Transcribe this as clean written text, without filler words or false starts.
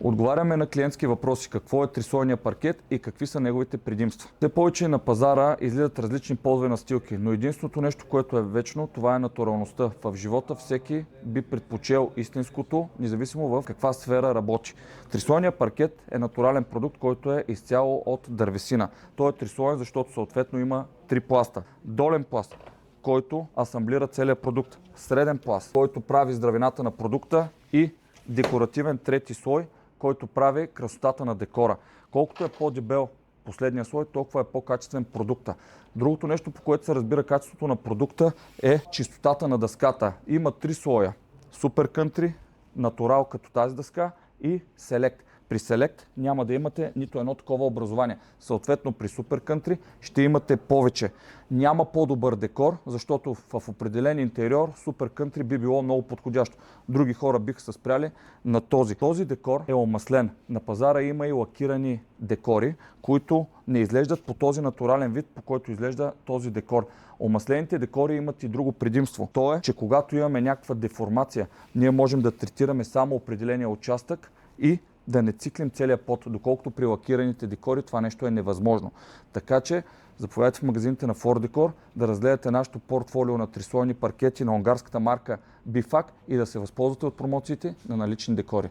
Отговаряме на клиентски въпроси какво е трислойния паркет и какви са неговите предимства. Все повече на пазара излизат различни ползве настилки, но единственото нещо, което е вечно, това е натуралността. В живота всеки би предпочел истинското, независимо в каква сфера работи. Трислойният паркет е натурален продукт, който е изцяло от дървесина. Той е трислоен, защото съответно има 3 пласта. Долен пласт, който асамблира целият продукт. Среден пласт, който прави здравината на продукта, и декоративен трети слой, който прави красотата на декора. Колкото е по-дебел последния слой, толкова е по-качествен продукта. Другото нещо, по което се разбира качеството на продукта, е чистотата на дъската. Има 3 слоя. Супер Кънтри, Натурал като тази дъска и Селект. При Select няма да имате нито едно такова образование. Съответно при Super Country ще имате повече. Няма по-добър декор, защото в определен интериор Super Country би било много подходящо. Други хора биха се спряли на този. Този декор е омаслен. На пазара има и лакирани декори, които не изглеждат по този натурален вид, по който изглежда този декор. Омаслените декори имат и друго предимство. То е, че когато имаме някаква деформация, ние можем да третираме само определения участък и да не циклим целият пот, доколкото при лакираните декори това нещо е невъзможно. Така че заповядайте в магазините на Fort Decor да разгледате нашото портфолио на трислойни паркети на унгарската марка Bifak и да се възползвате от промоциите на налични декори.